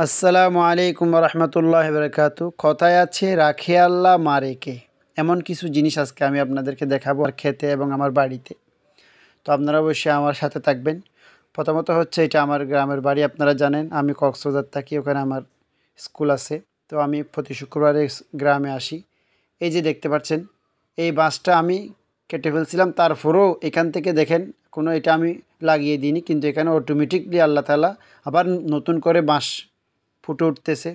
আসসালামু আলাইকুম রহমতুল্লাহ বরকাতু। কথায় আছে রাখে আল্লাহ মারে কে। এমন কিছু জিনিস আজকে আমি আপনাদেরকে দেখাবো আর খেতে এবং আমার বাড়িতে। তো আপনারা অবশ্যই আমার সাথে থাকবেন। প্রথমত হচ্ছে এটা আমার গ্রামের বাড়ি, আপনারা জানেন আমি কক্সবাজার থাকি, ওখানে আমার স্কুল আছে। তো আমি প্রতি শুক্রবারে গ্রামে আসি। এই যে দেখতে পাচ্ছেন এই বাঁশটা আমি কেটে ফেলছিলাম, তারপরেও এখান থেকে দেখেন কোনো এটা আমি লাগিয়ে দিইনি, কিন্তু এখানে অটোমেটিকলি আল্লাহ তাআলা আবার নতুন করে বাঁশ ফুটে উঠতেছে।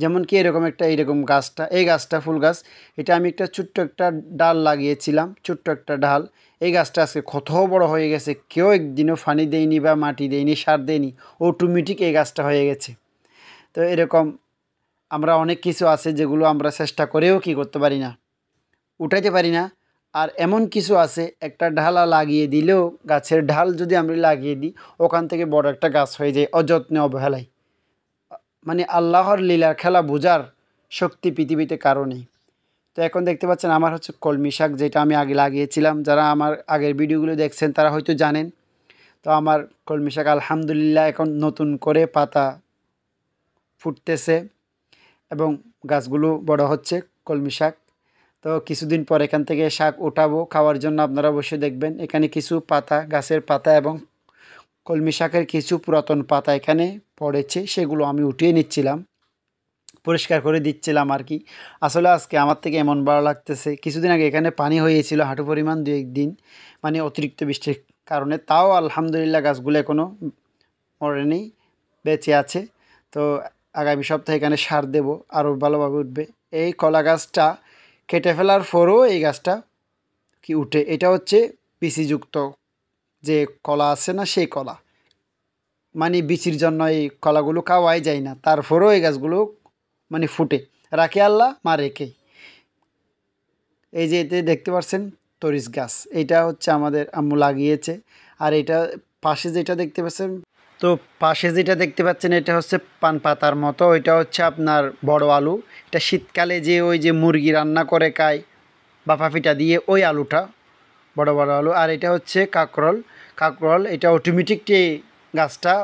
যেমন কি এরকম একটা এইরকম গাছটা, এই গাছটা ফুল গাছ, এটা আমি একটা ছোট্ট একটা ডাল লাগিয়েছিলাম, ছোট্ট একটা ডাল। এই গাছটা আজকে কত বড় হয়ে গেছে, কেউ একদিনও পানি দেয়নি বা মাটি দেয়নি, সার দেয়নি, অটোমেটিক এই গাছটা হয়ে গেছে। তো এরকম আমরা অনেক কিছু আছে যেগুলো আমরা চেষ্টা করেও কি করতে পারি না, উঠাইতে পারি না। আর এমন কিছু আছে একটা ঢালা লাগিয়ে দিলেও, গাছের ঢাল যদি আমরা লাগিয়ে দিই, ওখান থেকে বড় একটা গাছ হয়ে যায় অযত্নে অবহেলায়। মানে আল্লাহর লীলার খেলা বোঝার শক্তি পৃথিবীতে কারো নেই। তো এখন দেখতে পাচ্ছেন আমার হচ্ছে কলমি শাক, যেটা আমি আগে লাগিয়েছিলাম। যারা আমার আগের ভিডিওগুলো দেখছেন তারা হয়তো জানেন। তো আমার কলমি শাক আলহামদুলিল্লাহ এখন নতুন করে পাতা ফুটতেছে এবং গাছগুলো বড় হচ্ছে কলমি শাক। তো কিছুদিন পর এখান থেকে শাক উঠাবো খাওয়ার জন্য, আপনারা অবশ্যই দেখবেন। এখানে কিছু পাতা, গাছের পাতা এবং কলমি শাকের কিছু পুরাতন পাতা এখানে পড়েছে, সেগুলো আমি উঠিয়ে নিচ্ছিলাম, পরিষ্কার করে দিচ্ছিলাম আর কি। আসলে আজকে আমার থেকে এমন ভালো লাগতেছে, কিছুদিন আগে এখানে পানি হয়েছিল হাঁটু পরিমাণ, দু একদিন মানে অতিরিক্ত বৃষ্টির কারণে, তাও আলহামদুলিল্লাহ গাছগুলো এখনও মরেনি, বেঁচে আছে। তো আগামী সপ্তাহে এখানে সার দেব, আরও ভালোভাবে উঠবে। এই কলা গাছটা কেটে ফেলার পরও এই গাছটা কি উঠে, এটা হচ্ছে বিচিযুক্ত যে কলা আছে না, সেই কলা, মানে বিচির জন্য এই কলাগুলো খাওয়াই যায় না, তারপরেও এই গাছগুলো মানে ফুটে। রাখে আল্লাহ মারে কে। এই যে এতে দেখতে পাচ্ছেন তরিস গাছ, এইটা হচ্ছে আমাদের আম্মু লাগিয়েছে। আর এটা পাশে যেটা দেখতে পাচ্ছেন, তো পাশে যেটা দেখতে পাচ্ছেন এটা হচ্ছে পান পাতার মতো, ওইটা হচ্ছে আপনার বড় আলু। এটা শীতকালে যে ওই যে মুরগি রান্না করে খায় বাফা পিঠা দিয়ে, ওই আলুটা, বড় বড় আলু। আর এটা হচ্ছে কাকরল, কাকরল এটা অটোমেটিকটি গাছটা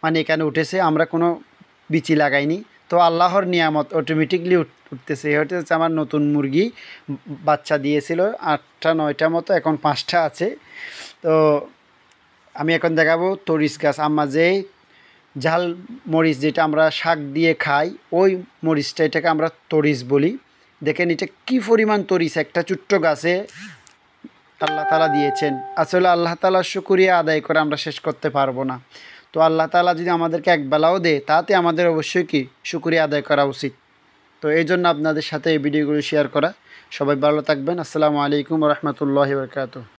মানে এখানে উঠেছে, আমরা কোনো বিচি লাগাইনি। তো আল্লাহর নিয়ামত অটোমেটিকলি উঠতেছে। এটা হচ্ছে আমার নতুন মুরগি, বাচ্চা দিয়েছিল 8টা 9টা মতো, এখন 5টা আছে। তো আমি এখন দেখাবো তরিস গাছ। আম্মা যে ঝাল মরিচ যেটা আমরা শাক দিয়ে খাই, ওই মরিচটা, এটাকে আমরা তরিস বলি। দেখেন এটা কী পরিমাণ তরিস একটা ছোট্ট গাছে আল্লাহ তালা দিয়েছেন। আসলে আল্লাহ তালার শুকরিয়া আদায় করে আমরা শেষ করতে পারবো না। তো আল্লাহ তালা যদি আমাদেরকে একবেলাও দেয়, তাতে আমাদের অবশ্যই কি শুকরিয়া আদায় করা উচিত। তো এই জন্য আপনাদের সাথে এই ভিডিওগুলো শেয়ার করা। সবাই ভালো থাকবেন। আসসালামু আলাইকুম রহমতুল্লাহি বরকাতুহু।